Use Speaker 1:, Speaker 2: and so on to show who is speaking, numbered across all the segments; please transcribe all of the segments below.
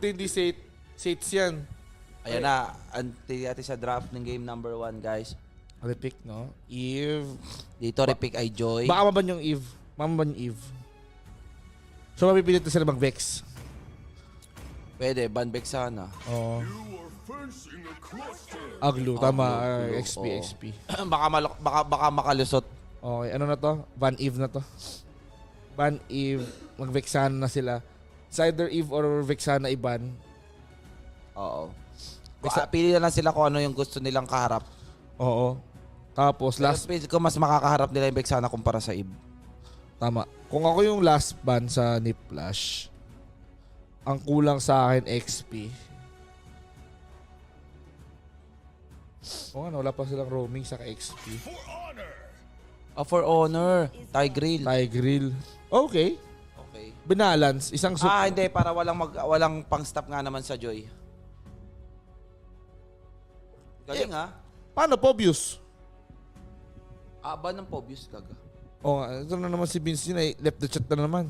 Speaker 1: Hindi Sates yan.
Speaker 2: Ayan na, anti natin sa draft ng game number 1, guys.
Speaker 1: Repick, no? Eve.
Speaker 2: Dito, repick ay Joy.
Speaker 1: Baka maban yung Eve. Maban yung Eve. So, mapipilit na sila mag-Vex.
Speaker 2: Pwede, banbek sana.
Speaker 1: Oo. Aglu, tama.
Speaker 2: Aglu,
Speaker 1: XP,
Speaker 2: oo.
Speaker 1: XP.
Speaker 2: baka makalusot.
Speaker 1: Okay, ano na to? Van Eve na to. Van Eve, mag-Vexana na sila. It's either Eve or Vexana Iban.
Speaker 2: Oo. Pili na lang sila kung ano yung gusto nilang kaharap.
Speaker 1: Oo. Tapos last,
Speaker 2: Kung mas makakaharap nila yung Vexana kumpara sa Eve.
Speaker 1: tama. Kung ako yung last ban sa Niplash, ang kulang sa akin XP. O ano, wala pa silang roaming sa XP.
Speaker 2: For honor, Tigreal.
Speaker 1: Tigreal. Okay.
Speaker 2: Okay.
Speaker 1: Binalance. Isang
Speaker 2: Hindi, para walang pang-stop nga naman sa Joy. Galing ha?
Speaker 1: Paano, Pobius?
Speaker 2: Aba ng Pobius, gaga.
Speaker 1: O nga, ito na naman si Vince yun ay left the chat na naman.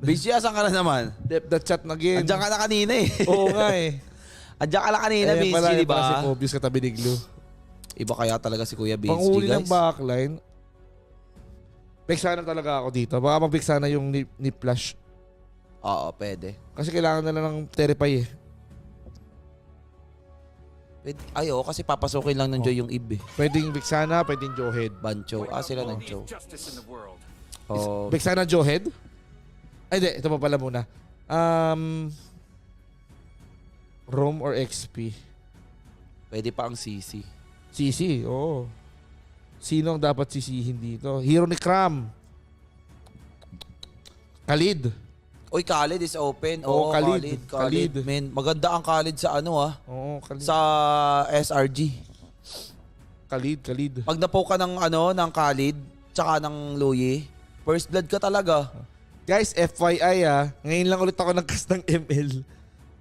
Speaker 2: Busy, asan ka na naman?
Speaker 1: Left the chat na again.
Speaker 2: Andiyan ka na kanina eh.
Speaker 1: Oo nga eh.
Speaker 2: Andiyan ka na kanina,
Speaker 1: Ayan pala,
Speaker 2: Busy, di
Speaker 1: yun pala si
Speaker 2: ba?
Speaker 1: Pobius katabi ni Glu.
Speaker 2: Iba kaya talaga si Kuya Busy,
Speaker 1: Panghuli
Speaker 2: guys.
Speaker 1: ng backline. Vexana talaga ako dito. Baka mag-Vexana yung Niplash.
Speaker 2: Oo, pwede.
Speaker 1: Kasi kailangan na lang ng Terrify eh.
Speaker 2: Ayo, kasi papasukin lang ng Joy yung Eve eh.
Speaker 1: Pwedeng Vexana, pwedeng Jawhead.
Speaker 2: Bancho. Sila ng Joe. Oh,
Speaker 1: Vexana, Jawhead? Ay, hindi. Ito pa pala muna. Roam or XP?
Speaker 2: pwede pa ang CC.
Speaker 1: CC, oo. Sino ang dapat sisihin dito? Hero ni Cram. Khalid.
Speaker 2: Uy, Khalid is open.
Speaker 1: Oo,
Speaker 2: Oo,
Speaker 1: Khalid.
Speaker 2: Khalid. Men, maganda ang Khalid sa ano
Speaker 1: Oo, Khalid.
Speaker 2: sa SRG.
Speaker 1: Khalid.
Speaker 2: Pag napoke ka ng Khalid, tsaka ng Loye, first blood ka talaga.
Speaker 1: Guys, FYI ngayon lang ulit ako nag-cast ng ML.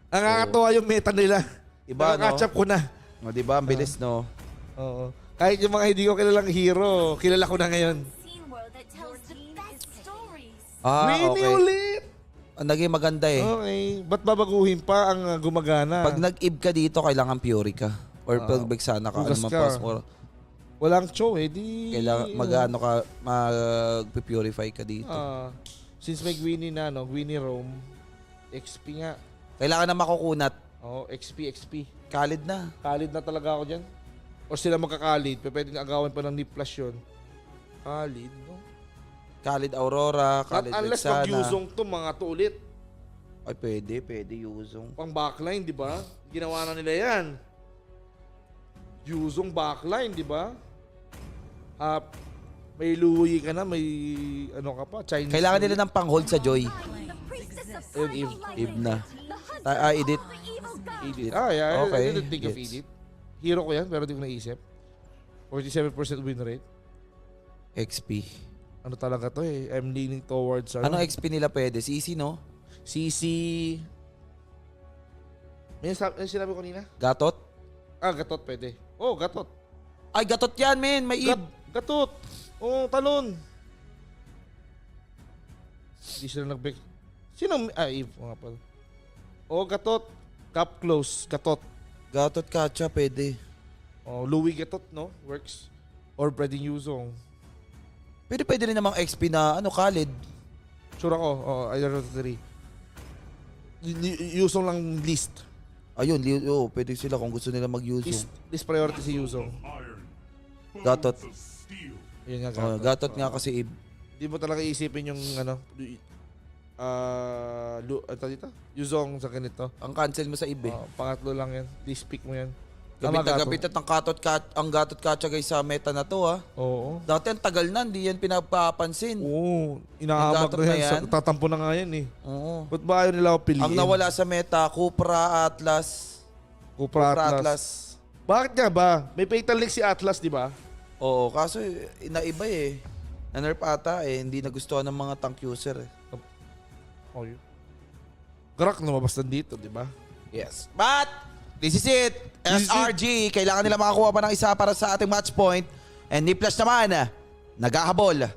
Speaker 1: Ang nakakatuwa yung meta nila.
Speaker 2: Iba, no?
Speaker 1: Catch up ko na.
Speaker 2: O, diba? Ang bilis, no?
Speaker 1: Oo. Kahit yung mga hindi ko kilalang hero, kilala ko na ngayon. Winnie
Speaker 2: Okay.
Speaker 1: ulit!
Speaker 2: Ang naging maganda eh.
Speaker 1: Okay. Ba't babaguhin pa ang gumagana?
Speaker 2: Pag nag-ib ka dito, kailangan Fury ka. Or pag Vexana ka,
Speaker 1: Hugas
Speaker 2: ano man
Speaker 1: ka.
Speaker 2: pass mo.
Speaker 1: Walang show eh. Di...
Speaker 2: Kailangan mag-purify ka dito.
Speaker 1: Since may Gwynny na, no? Gwynny Rome. XP nga.
Speaker 2: Kailangan na makukunat.
Speaker 1: Oo, XP.
Speaker 2: Khalid na.
Speaker 1: Khalid na talaga ako dyan. O sila magka-Khalid. Pwede na agawan pa ng Niplash yun. Khalid, no?
Speaker 2: Khalid Aurora,
Speaker 1: Not
Speaker 2: Khalid
Speaker 1: unless
Speaker 2: Vexana.
Speaker 1: mag-Yuzong to, mga to ulit.
Speaker 2: Ay, pwede Yuzong.
Speaker 1: Pang backline, di ba? Ginawa na nila yan. Yuzong backline, di ba? May Louie ka na, may ano ka pa, Chinese.
Speaker 2: Kailangan nila ng pang-hold sa Joy.
Speaker 1: Ayun,
Speaker 2: Eve na. Edit.
Speaker 1: Edit. Yeah.
Speaker 2: Okay.
Speaker 1: I didn't think of
Speaker 2: Gets.
Speaker 1: Edit. Hero ko yan, pero di ko naisip. 47% win rate.
Speaker 2: XP.
Speaker 1: Ano talaga to eh. I'm leaning towards
Speaker 2: Anong XP nila pwede? CC, no?
Speaker 1: CC. May sinabi ko kanina?
Speaker 2: Gatot?
Speaker 1: Gatot pwede. Oh, Gatot.
Speaker 2: Ay, gatot yan, men. May Eve.
Speaker 1: Gatot. Oh, talon. Hindi sila nag-back. Sino? Eve. Nga pala. Oh, Gatot. Cap close. Gatot.
Speaker 2: Gatot Kacha, pwede.
Speaker 1: Oh, Louis Gatot, no? Works. Or pwedeng Yuzong.
Speaker 2: Pwede rin namang XP na, Khalid.
Speaker 1: Sure ako. Oh, either of the three. Yuzong lang list.
Speaker 2: Ayun, pwede sila kung gusto nila mag-Yuzong.
Speaker 1: List priority si Yuzong.
Speaker 2: Gatot.
Speaker 1: Yun nga,
Speaker 2: Oh,
Speaker 1: Gatot.
Speaker 2: gatot nga kasi Eve.
Speaker 1: Di mo talaga iisipin yung dito? Yuzong sa ganito.
Speaker 2: Ang cancel mo sa Eve.
Speaker 1: Pangatlo lang yan. List pick mo yan.
Speaker 2: Gamit na gamit at ang gatot Kacha guys sa meta na to
Speaker 1: Oo.
Speaker 2: Dati ang tagal na, hindi yan pinapapansin.
Speaker 1: Oo. Inahamak
Speaker 2: Gatot
Speaker 1: na
Speaker 2: na
Speaker 1: yan.
Speaker 2: yan.
Speaker 1: Tatampo na nga yan eh.
Speaker 2: Oo.
Speaker 1: Ba't ba ayaw nila ako piliin?
Speaker 2: Ang nawala sa meta, Cupra, Atlas.
Speaker 1: Cupra Atlas. Bakit nga ba? May fatal link si Atlas, di ba?
Speaker 2: Oo, kaso inaiba eh. Na-nerf ata eh, hindi nagustuhan ng mga tank user eh.
Speaker 1: Oh, yun. Garak lumabas na dito, di ba?
Speaker 2: Yes. But, this is it. SRG, kailangan nila makakuha pa ng isa para sa ating match point. And Niplash naman, naghahabol.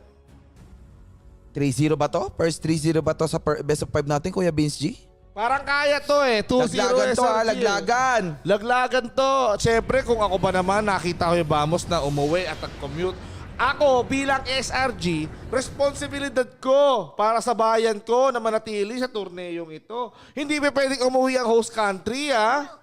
Speaker 2: 3-0 ba to? First 3-0 ba to sa best of 5 natin, Kuya Vince G?
Speaker 1: Parang kaya to eh. 2-0
Speaker 2: Laglagan to,
Speaker 1: SRG.
Speaker 2: laglagan.
Speaker 1: Laglagan to. Siyempre, kung ako ba naman, nakita ko yung Vamos na umuwi at nag-commute. Ako, bilang SRG, responsibilidad ko para sa bayan ko na manatili sa turneyong ito. Hindi pa pwedeng umuwi ang host country, ha?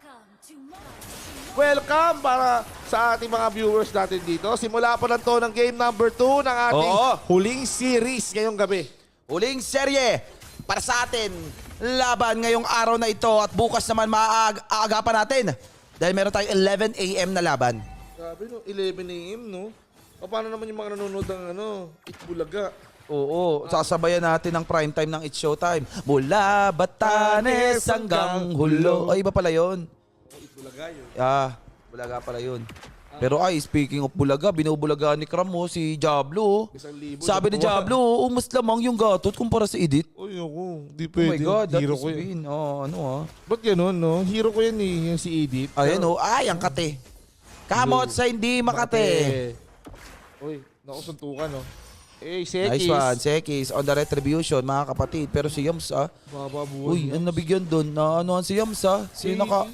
Speaker 1: Welcome para sa ating mga viewers natin dito. Simula pa lang to ng game number 2 ng ating
Speaker 2: Oo.
Speaker 1: huling series ngayong gabi.
Speaker 2: Huling serye para sa atin. Laban ngayong araw na ito at bukas naman maaagapan natin. Dahil meron tayong 11 a.m. na laban.
Speaker 1: Grabe no, 11 a.m. no? O paano naman yung mga nanonood ng Itbulaga?
Speaker 2: Oo, sasabayan natin ang prime time ng It's Showtime. Mula Batanes hanggang Hulo. Ay, iba pala yun.
Speaker 1: Itbulaga yun.
Speaker 2: Bulaga pala yun. Pero speaking of Bulaga, binubulaga ni Kram mo si Diablo.
Speaker 1: 1,000
Speaker 2: Sabi ni
Speaker 1: na
Speaker 2: Diablo, umas lamang yung gatot kumpara sa Edith.
Speaker 1: Uy, ako. Di
Speaker 2: Oh
Speaker 1: pwede.
Speaker 2: my God, that
Speaker 1: Hero
Speaker 2: is
Speaker 1: ko yan.
Speaker 2: win.
Speaker 1: Ba't ganun, no? Hero ko yan eh, yung si Edith.
Speaker 2: Ayan ay, ang kate. Kamot sa hindi makate.
Speaker 1: Uy, nakusuntukan, no? Eh, Sekis.
Speaker 2: Nice one, Sekis on the retribution, mga kapatid. Pero si Yams,
Speaker 1: Baba buhay.
Speaker 2: uy, ang nabigyan doon. Na anuhan si Yams, Sino naka...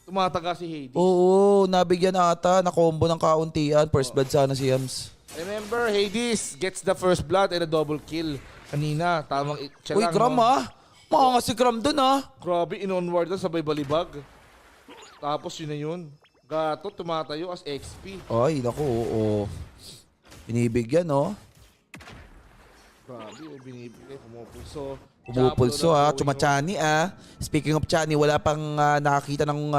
Speaker 1: Tumataga si Hades.
Speaker 2: Oo, nabigyan ata na combo ng kauntian. First blood sana si Yams.
Speaker 1: Remember, Hades gets the first blood and a double kill. Kanina, tamang siya
Speaker 2: Uy,
Speaker 1: lang,
Speaker 2: Kram
Speaker 1: no?
Speaker 2: Mga si Kram doon
Speaker 1: Grabe, in-onward na sabay balibag. Tapos yun na yun. Gato, tumatayo as XP.
Speaker 2: Ay, naku, oo. Binibigyan,
Speaker 1: Grabe, binibigay, pumupulso.
Speaker 2: Pumupulso, Chumachani, Speaking of Chani, wala pang nakakita ng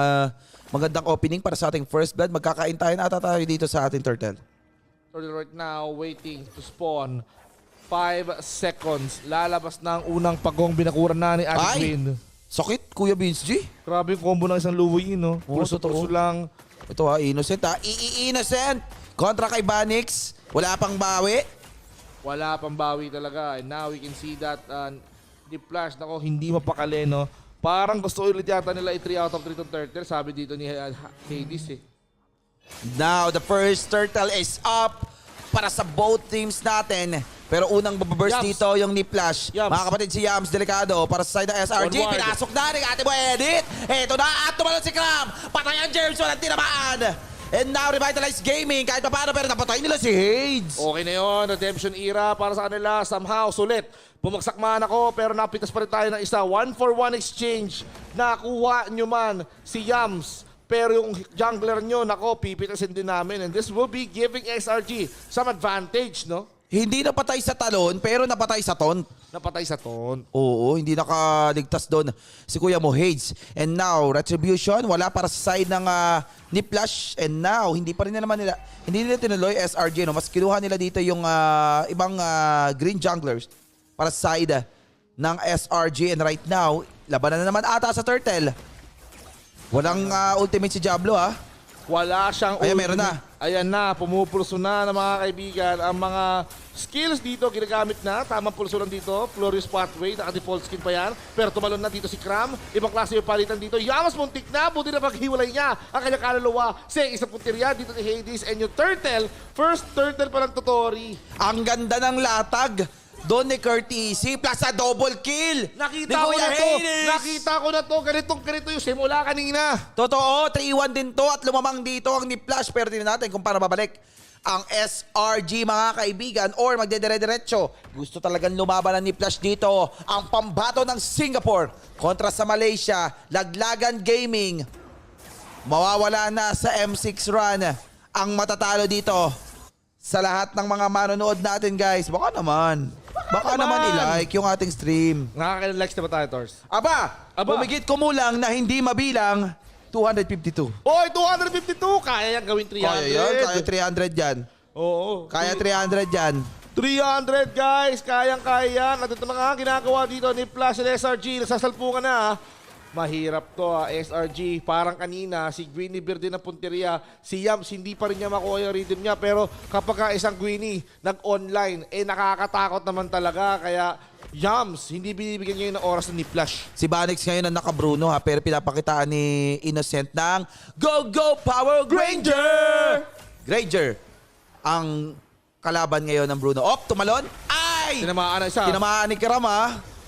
Speaker 2: magandang opening para sa ating first blood. Magkakain tayo na ata tayo dito sa ating turtle.
Speaker 1: Turtle right now, waiting to spawn. 5 seconds. Lalabas na ang unang pagong binakuran na ni Adi Queen.
Speaker 2: Sakit, Kuya Vince G.
Speaker 1: Grabe yung combo ng isang luwi, no?
Speaker 2: Oo,
Speaker 1: Pulso
Speaker 2: totoo.
Speaker 1: lang.
Speaker 2: Ito innocent Innocent! Kontra kay Banix. Wala pang bawi.
Speaker 1: Wala pang bawi talaga. And now we can see that the flash, nako, hindi mapakali, no? Parang gusto ulit yata nila i-3 out of 3 to turtle. Sabi dito ni Hades, eh.
Speaker 2: Now, the first turtle is up para sa both teams natin. Pero unang bababurst
Speaker 1: Yams.
Speaker 2: dito yung Niplash.
Speaker 1: Yams.
Speaker 2: Mga kapatid, si Yams delikado para sa side ng SRG.
Speaker 1: Onward.
Speaker 2: Pinasok na ni Ate Boy Edit. Ito na at tumalon si Cram. Patay ang James, walang tinamaan. And now, Revitalized Gaming. Kahit pa paano, pero napatay nila si Hades.
Speaker 1: Okay na yun. Redemption era para sa kanila. Somehow, sulit. Bumagsak man ako pero napitas pa rin tayo ng isa. 1-for-1 exchange. Nakuha nyo man si Yams. Pero yung jungler nyo, nako, pipitasin din namin. And this will be giving SRG some advantage, no?
Speaker 2: Hindi napatay sa talon, pero napatay sa taunt.
Speaker 1: Napatay sa ton.
Speaker 2: Oo, hindi nakaligtas doon si Kuya mo, Hades. And now, Retribution, wala para sa side ng Niplash. And now, hindi nila tinuloy SRG. No? Mas kinuha nila dito yung ibang green junglers para sa side ng SRG. And right now, labanan na naman ata sa Turtle. Walang ultimate si Diablo,
Speaker 1: Wala siyang
Speaker 2: Ayan, meron na.
Speaker 1: Ayan na, pumupulso na ng mga kaibigan. Ang mga skills dito ginagamit na. Tamang pulso lang dito. Glorious Pathway, naka-default skin pa yan. Pero tumalon na dito si Cram. Ibang klase yung palitan dito. Yamas muntik na, buti na paghiwalay niya ang kanyang kaluluwa sa isang punteriya dito ni Hades. And yung Turtle, first Turtle pa ng Totori.
Speaker 2: Ang ganda ng latag. Doon ni Curtis, plus sa double kill.
Speaker 1: Nakita
Speaker 2: ni
Speaker 1: ko
Speaker 2: Kuya
Speaker 1: na to.
Speaker 2: Hades.
Speaker 1: Nakita ko na to. Ganito yung simula kanina.
Speaker 2: Totoo, 3-1 din to at lumamang dito ang Niplash. Pero tingnan natin kung paano babalik ang SRG, mga kaibigan, or magdedire-diretso. Gusto talagang lumaban ng Niplash dito. Ang pambato ng Singapore kontra sa Malaysia. Laglagan Gaming. Mawawala na sa M6 run ang matatalo dito. Sa lahat ng mga manonood natin, guys, baka naman i-like yung ating stream.
Speaker 1: Nakakailan likes na ba tayo, Tors?
Speaker 2: Aba, bumigit kumulang na hindi mabilang 252.
Speaker 1: Oy, 252! Kaya yan gawin 300.
Speaker 2: Kaya yan, kaya 300 yan.
Speaker 1: Oo.
Speaker 2: Kaya 300 yan.
Speaker 1: 300 guys, kayang-kaya yan. At ito mga ginagawa dito ni Flash and SRG, nasasalpungan na. Mahirap to SRG. Parang kanina, si Gwynny Verde ng punteriya, si Yams, hindi pa rin niya makuha yung rhythm niya. Pero kapag isang Gwynny nag-online, nakakatakot naman talaga. Kaya Yams, hindi binibigyan niya yung oras ni Flash.
Speaker 2: Si Banix ngayon ang naka-Bruno pero pinapakitaan ni Innocent ng Go Power Granger! Granger ang kalaban ngayon ng Bruno. Tumalon. Ay!
Speaker 1: Tinamaan na isa.
Speaker 2: Tinamaan ni Kiram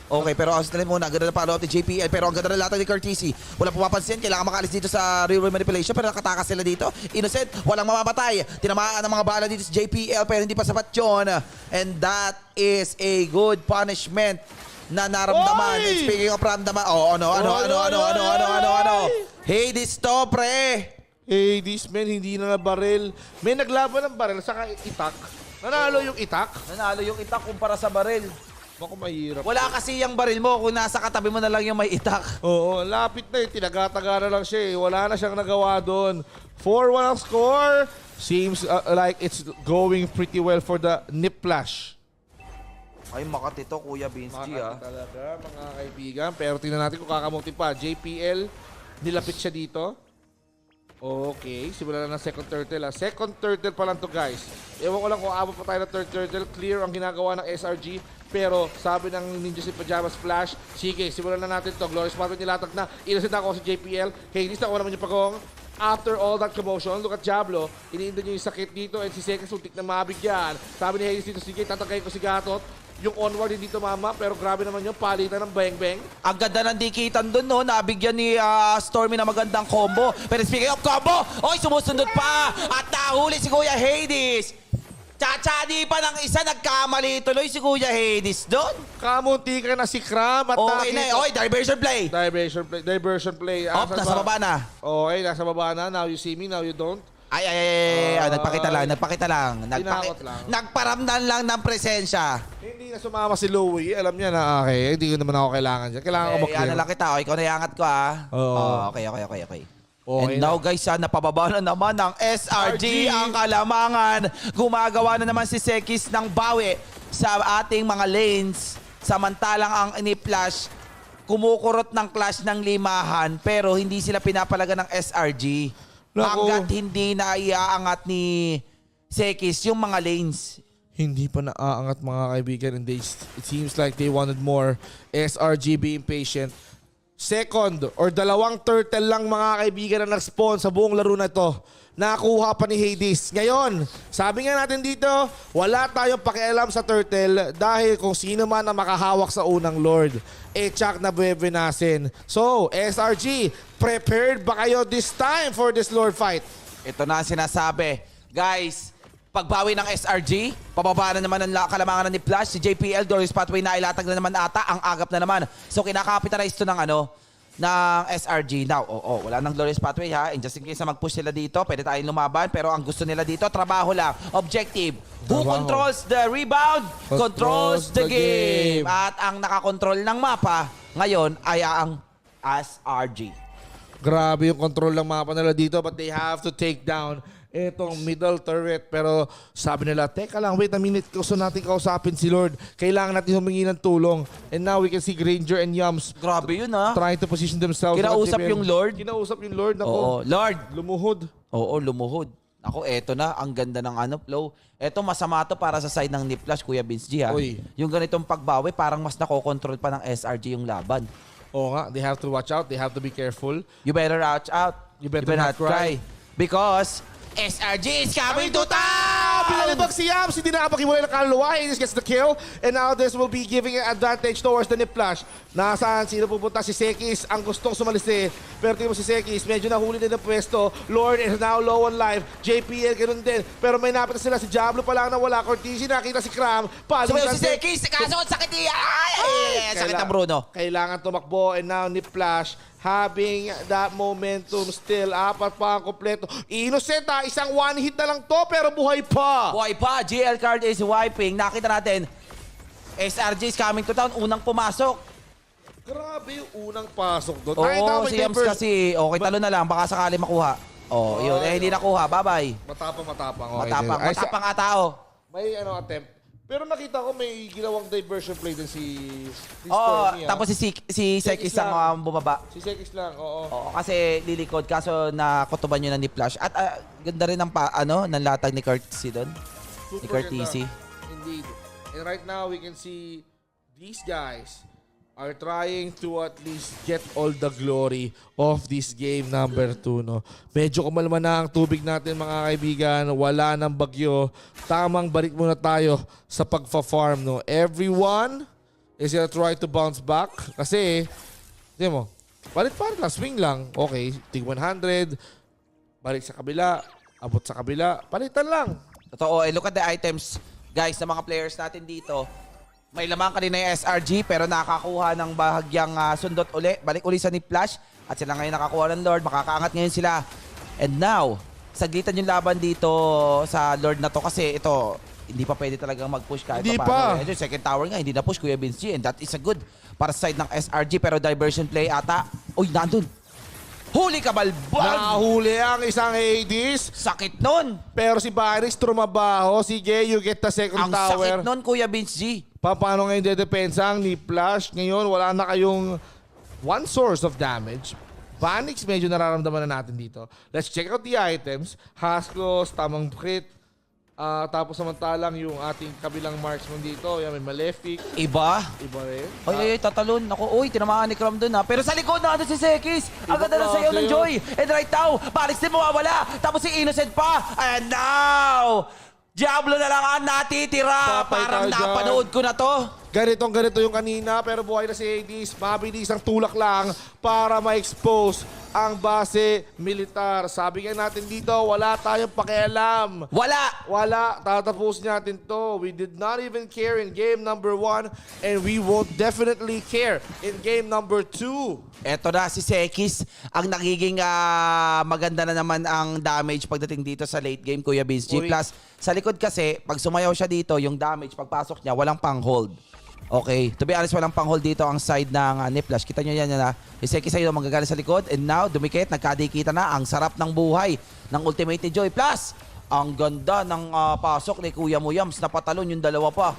Speaker 2: Okay, pero ang sinalim muna, ganda na follow-up ni JPL, pero ang ganda na lahat ni Curtisi. Walang pumapansin, kailangan makalis dito sa real-world manipulation, pero nakatakas sila dito. Innocent, walang mamamatay. Tinamaan ang mga bala dito sa JPL, pero hindi pa sapat yun. And that is a good punishment na naramdaman.
Speaker 1: Oy!
Speaker 2: And speaking of ramdaman, ano? Hades to, pre!
Speaker 1: This man, hindi na baril. May naglaban ng baril, saka itak. Nanalo yung itak.
Speaker 2: Nanalo yung itak kumpara sa baril.
Speaker 1: Bako mahirap.
Speaker 2: Wala kasi yung baril mo kung nasa katabi mo na lang yung may itak.
Speaker 1: Oo, lapit na eh. Tinagataga na lang siya eh. Wala na siyang nagawa doon. 4-1 ang score. Seems like it's going pretty well for the Niplash.
Speaker 2: Ay, Makati to, Kuya Vince G,
Speaker 1: Makati talaga, mga kaibigan. Pero tingnan natin kung kakamuti pa. JPL, nilapit siya dito. Okay, simulan na ng second turtle. Second turtle pa lang to, guys. Ewan ko lang kung abot pa tayo ng third turtle. Clear ang ginagawa ng SRG. Pero sabi ng Ninjas in Pajamas Flash, sige, simulan na natin to. Glorious Marvel nilatag na. Innocent ako si JPL. Hades na ako naman yung pagong. After all that commotion, look at Diablo. Iniinda niyo yung sakit dito and si Sekis untik na mabigyan. Sabi ni Hades dito, sige, tatagay ko si Gatot. Yung onward hindi tumama, pero grabe naman yung palitan ng bang-bang.
Speaker 2: Ang ganda ng dikitan dun, no? Nabigyan ni Stormy na magandang combo. Pero speaking of combo, oy, sumusunod pa! At nahuli si Kuya Hades! Tsatsa, di pa ng isa, nagkamali tuloy si Kuya Hades dun.
Speaker 1: Kamunti ka na si Kram at
Speaker 2: Okay na, oy, diversion play!
Speaker 1: Diversion play.
Speaker 2: Op, nasa baba na.
Speaker 1: Okay, nasa baba na. Now you see me, now you don't.
Speaker 2: Ay, nagpakita lang.
Speaker 1: Tinakot lang.
Speaker 2: Nagparamdam lang ng presensya.
Speaker 1: Hindi na sumama si Louie. Alam niya na, okay, hindi ko naman ako kailangan dyan. Kailangan ko mag-clear.
Speaker 2: Ano lang kita, ikaw na iangat ko,
Speaker 1: Oo.
Speaker 2: Okay.
Speaker 1: Okay
Speaker 2: And
Speaker 1: na.
Speaker 2: now guys, napababa na naman ng SRG ang kalamangan. Gumagawa na naman si Sekis ng bawi sa ating mga lanes. Samantalang ang Niplash kumukurot ng clash ng limahan pero hindi sila pinapalaga ng SRG.
Speaker 1: Naku.
Speaker 2: Hanggat hindi na iaangat ni Sekis yung mga lanes.
Speaker 1: Hindi pa naaangat mga kaibigan and it seems like they wanted more. SRG being patient. Second or dalawang turtle lang mga kaibigan na nag-spawn sa buong laro na ito. Nakuha pa ni Hades. Ngayon, sabi nga natin dito, wala tayong pakialam sa turtle dahil kung sino man ang makahawak sa unang Lord, tsak na buwebenasin. So, SRG, prepared ba kayo this time for this Lord fight?
Speaker 2: Ito na ang sinasabi. Guys, pagbawi ng SRG, pababa na naman ang kalamangan ni Flash, si JPL, Doris Pathway na ilatag na naman ata, ang agap na naman. So kinakapitalize ito ng ng SRG. Now, wala nang Glorious Pathway ha. And just in case na mag-push sila dito, pwede tayong lumaban. Pero ang gusto nila dito, trabaho lang. Objective. Who
Speaker 1: Trabaho.
Speaker 2: controls the rebound? Controls the game. At ang nakakontrol ng mapa, ngayon ay ang SRG.
Speaker 1: Grabe yung control ng mapa nila dito but they have to take down itong middle turret. Pero sabi nila, teka lang, wait a minute. Gusto natin kausapin si Lord. Kailangan natin humingi ng tulong. And now we can see Granger and Yums
Speaker 2: Grabe yun ha.
Speaker 1: trying to position themselves.
Speaker 2: Kinausap yung Lord?
Speaker 1: Kinausap yung Lord. Ako,
Speaker 2: Oo, Lord.
Speaker 1: lumuhod.
Speaker 2: Oo, lumuhod. Ako, eto na. Ang ganda ng flow. Eto, masama to para sa side ng Niplash, Kuya Vince G ha.
Speaker 1: Oy.
Speaker 2: Yung ganitong pagbawi, parang mas nakokontrol pa ng SRG yung laban.
Speaker 1: Oo nga, they have to watch out. They have to be careful.
Speaker 2: You better watch out.
Speaker 1: You better not cry.
Speaker 2: Because SRG is coming to town!
Speaker 1: Pinalibag si Yams, hindi nakapakiwalay ng kaluluwa. He gets the kill. And now this will be giving an advantage towards the Niplash. Nasaan? Sino pupunta? Si Sekis ang gustong sumalis eh. Pero tingnan mo si Sekis, medyo nahuli din ang pwesto. Lord is now low on life. JPL ganun din. Pero may napit na sila. Si Diablo pa lang na wala. Cortisi nakita si Kram.
Speaker 2: Sumayo si Sekis! Kaso ang sakit niya! Ay! Sakit ng Bruno.
Speaker 1: Kailangan tumakbo. And now Niplash having that momentum still. Apat pa ang kompleto. Innocent ha. Isang one hit na lang to pero buhay pa.
Speaker 2: Buhay pa. GL card is wiping. Nakita natin. SRG is coming to town. Unang pumasok.
Speaker 1: Grabe yung unang pasok doon.
Speaker 2: Oo, si Yams kasi. Okay, talo na lang. Baka sakali makuha. Oh, yun. Hindi nakuha. Bye-bye.
Speaker 1: Matapang. Okay.
Speaker 2: Matapang nga tao.
Speaker 1: May attempt. Pero nakita ko may ginawang diversion play din si
Speaker 2: Oo,
Speaker 1: Stormy.
Speaker 2: tapos si Sekis ang bumaba.
Speaker 1: Si Sekis lang, oo.
Speaker 2: Oo, kasi lilikod. Kaso nakutuban yun ni Flash. At ganda rin ng ng latag ni Curtis doon. Ni Curtis.
Speaker 1: Indeed. And right now, we can see these guys are trying to at least get all the glory of this game number 2. No? Medyo kumalma na ang tubig natin mga kaibigan. Wala nang bagyo. Tamang balik muna tayo sa pagfa-farm. No? Everyone is gonna try to bounce back. Kasi, di mo, palit-palit lang, swing lang. Okay, tig 100, balik sa kabila, abot sa kabila, palitan lang.
Speaker 2: Totoo, look at the items, guys, ng mga players natin dito. May lamang kanina yung SRG pero nakakuha ng bahagyang sundot uli. Balik uli sa Niplash at sila ngayon nakakuha ng Lord. Makakaangat ngayon sila. And now, saglitan yung laban dito sa Lord na to kasi ito, hindi pa pwede talagang mag-push kahit
Speaker 1: Hindi
Speaker 2: paano.
Speaker 1: pa.
Speaker 2: Ito, second tower nga, hindi na-push Kuya Vince G. And that is a good para sa side ng SRG pero diversion play ata. Uy, nandun. Huli ka, Balbal!
Speaker 1: Nahuli ang isang Hades.
Speaker 2: Sakit nun!
Speaker 1: Pero si Baris trumabaho. Sige, you get the second
Speaker 2: Ang
Speaker 1: tower.
Speaker 2: sakit nun, Kuya Vince G.
Speaker 1: Paano ngayon dedepensa ang Niplash? Ngayon, wala na kayong one source of damage. Vanix, medyo nararamdaman na natin dito. Let's check out the items. Haskos, tamang crit. Tapos samantalang yung ating kabilang marksman dito. Yan, may Malefic.
Speaker 2: Iba?
Speaker 1: Iba rin.
Speaker 2: Ay, tatalon. Ako, uy, tinamaan ni Crom dun ha. Pero sa likod na si Sekis. Ang ganda ng sayaw ng Joy. And right now, Paris din mawawala. Tapos si Innocent pa. And now, Diablo na lang ang natitira.
Speaker 1: Papay
Speaker 2: Parang
Speaker 1: tayo dyan.
Speaker 2: napanood ko na to.
Speaker 1: Ganito yung kanina, pero buhay na si Hades. Mabilis ang tulak lang para ma-expose ang base militar. Sabi nga natin dito, wala tayong pakialam. Wala. Tatapusin natin to. We did not even care in game number 1 and we won't definitely care in game number 2.
Speaker 2: Eto na si Sekis. Ang nagiging maganda na naman ang damage pagdating dito sa late game, Kuya Vince G.
Speaker 1: Uy.
Speaker 2: Plus, sa likod kasi, pag sumayaw siya dito, yung damage, pagpasok niya, walang pang-hold. Okay, to be honest, walang pang-hold dito ang side ng Niplash. Kita nyo yan na. Iseki sa'yo manggagaling sa likod. And now, dumikit, nagkadikita na. Ang sarap ng buhay ng Ultimate ni Joy. Plus, ang ganda ng pasok ni Kuya Muyams. Napatalon yung dalawa pa.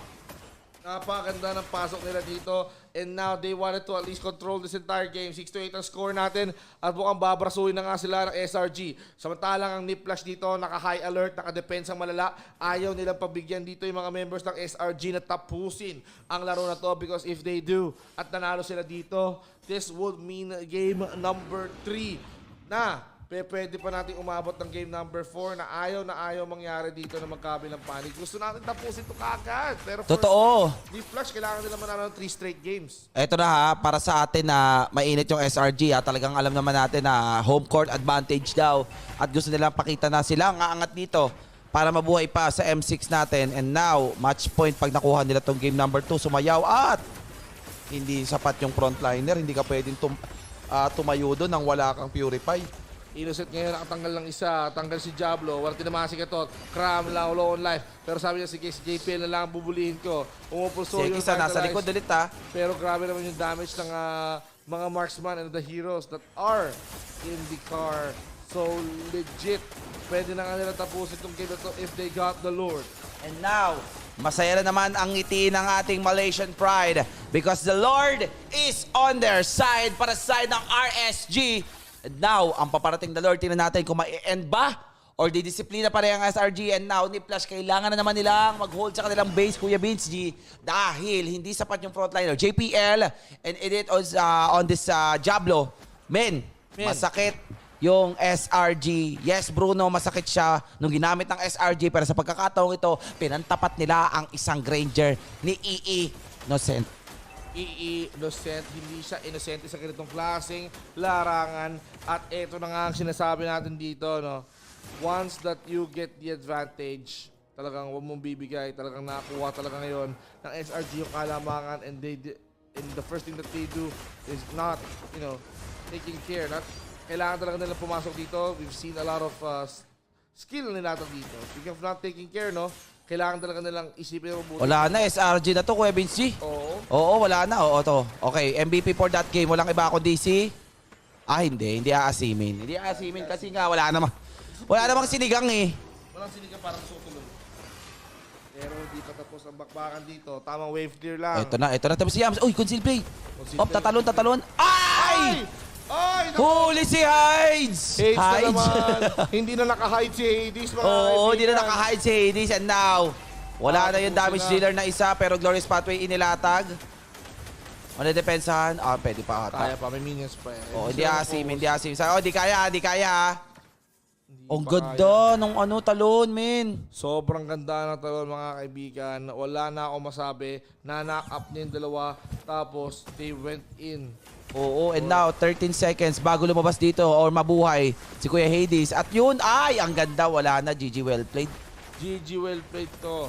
Speaker 1: Napakaganda ng pasok nila dito. And now, they wanted to at least control this entire game. 6-8 ang score natin. At mukhang babrasuhin na nga sila ng SRG. Samantalang ang Niplash dito, naka-high alert, naka-defense ang malala. Ayaw nilang pabigyan dito yung mga members ng SRG na tapusin ang laro na to. Because if they do, at nanalo sila dito, this would mean game number 3 na pwede pa natin umabot ng game number 4 na ayaw mangyari dito na magkabilang panig. Gusto natin tapusin ito kaagad. Pero for
Speaker 2: Totoo.
Speaker 1: Niplash, kailangan nila manalo ng 3 straight games.
Speaker 2: Eto na ha, para sa atin na mainit yung SRG ha, talagang alam naman natin na home court advantage daw at gusto nilang pakita na sila ang aangat dito para mabuhay pa sa M6 natin. And now, match point pag nakuha nila tong game number 2, sumayaw at hindi sapat yung frontliner, hindi ka pwedeng tumayo doon nang wala kang Purify.
Speaker 1: Innocent ngayon, nakatanggal lang isa. Tanggal si Diablo. Wala tinamaan si Katot. Cram lang, low on life. Pero sabi niya, sige, si JPL na lang ang bubulihin ko. Umupulso yung
Speaker 2: Sekis nasa likod ulit ha.
Speaker 1: Pero grabe naman yung damage ng mga marksman and the heroes that are in the car. So legit. Pwede na nga nila tapusin itong game na to if they got the Lord.
Speaker 2: And now, masaya na naman ang ngiti ng ating Malaysian pride because the Lord is on their side para sa side ng RSG. And now, ang paparating na Lord, tingnan natin kung ma-end ba or didisiplina pa rin ang SRG. And now, Niplash, kailangan na naman nilang mag-hold sa kanilang base, Kuya Vince G, dahil hindi sapat yung frontliner. JPL and Edit on this Diablo. Men, masakit yung SRG. Yes, Bruno, masakit siya nung ginamit ng SRG. Pero sa pagkakataong ito, pinantapat nila ang isang Granger ni EE Innocent.
Speaker 1: Innocent, hindi siya innocent sa ganitong klaseng larangan. At ito na nga ang sinasabi natin dito, no? Once that you get the advantage, talagang huwag mong bibigay, talagang nakuha talaga ngayon ng SRG yung kalamangan and the first thing that they do is not, taking care. Kailangan talaga nila pumasok dito. We've seen a lot of skill nila dito. Speaking of not taking care, no? Kailangan talaga nilang isipin ng mabuti.
Speaker 2: Wala na, SRG na to, Kuya Vince G. Oo, wala na. Oo, to. Okay, MVP for that game. Walang iba kundi si... hindi aasimin. Hindi aasimin kasi nga wala namang sinigang eh.
Speaker 1: Walang sinigang parang sutulog. Pero hindi pa tapos ang bakbakan dito. Tamang wave clear lang.
Speaker 2: Ito na. Tapos si Yams. Uy, conceal play.
Speaker 1: Conceal play.
Speaker 2: Tatalon. Ay!
Speaker 1: Ay!
Speaker 2: Huli si Hides!
Speaker 1: Hades na naman. Hindi na naka-hide si Hades.
Speaker 2: Oo, hindi na naka-hide si Hades. And now, wala na yung damage dealer na isa pero Glorious Pathway inilatag. Ano depensahan? Pwede pa ata.
Speaker 1: Kaya pa, may minions pa eh.
Speaker 2: Hindi asim. Di kaya.
Speaker 1: Hindi
Speaker 2: Ang
Speaker 1: pa kaya.
Speaker 2: ganda nung talon, men.
Speaker 1: Sobrang ganda ng talon mga kaibigan. Wala na ako masabi. Na-knock up niya yung dalawa. Tapos they went in.
Speaker 2: Oo, and now 13 seconds bago lumabas dito or mabuhay si Kuya Hades. At yun, ay, ang ganda. Wala na, GG well played.
Speaker 1: GG well played to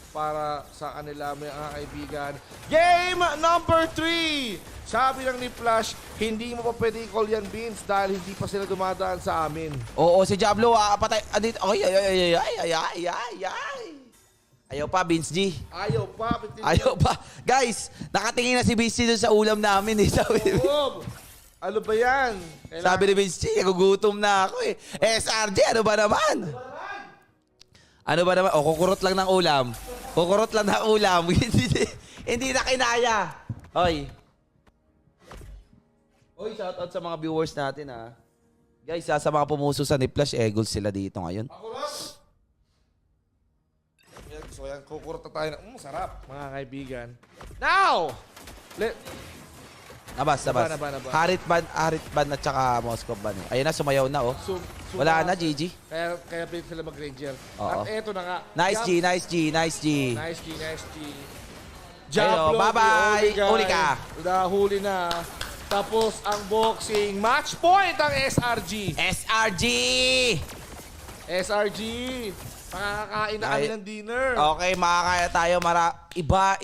Speaker 1: para sa kanila mga kaibigan. Game number 3! Sabi lang ni Flash, hindi mo pa pwede i-call yan, Vince, dahil hindi pa sila dumadaan sa amin.
Speaker 2: Oo, si Diablo, patay. Andito. Ay. Ayaw pa, Vince G.
Speaker 1: Ayaw pa.
Speaker 2: Ayaw pa. Guys, nakatingin na si Vince G dun sa ulam namin eh.
Speaker 1: Oo. Ano ba yan?
Speaker 2: Sabi ni Vince G, nagugutom na ako eh. SRG, ano ba naman? Ano ba naman? O, kukurot lang ng ulam. Kukurot lang ng ulam. Hindi na kinaya. Hoy. Hoy, shoutout sa mga viewers natin ha. Guys, sa mga pumuso sa Niplash, goals sila dito ngayon.
Speaker 1: Ako lang. So yan, kukurot na tayo na. Sarap, mga kaibigan. Now!
Speaker 2: Nabas.
Speaker 1: Naba.
Speaker 2: Harit ban at saka Moscow ban. Ayun na, sumayaw na oh. Wala na, GG.
Speaker 1: Kaya pwede sila mag-ranger.
Speaker 2: Oo.
Speaker 1: At eto na nga.
Speaker 2: Nice G.
Speaker 1: Nice G.
Speaker 2: Hello, bye-bye. Huli ka.
Speaker 1: Nahuli na. Tapos ang boxing match point ang SRG. SRG. Makakakain na kami ng dinner.
Speaker 2: Okay, makakaya tayo. Iba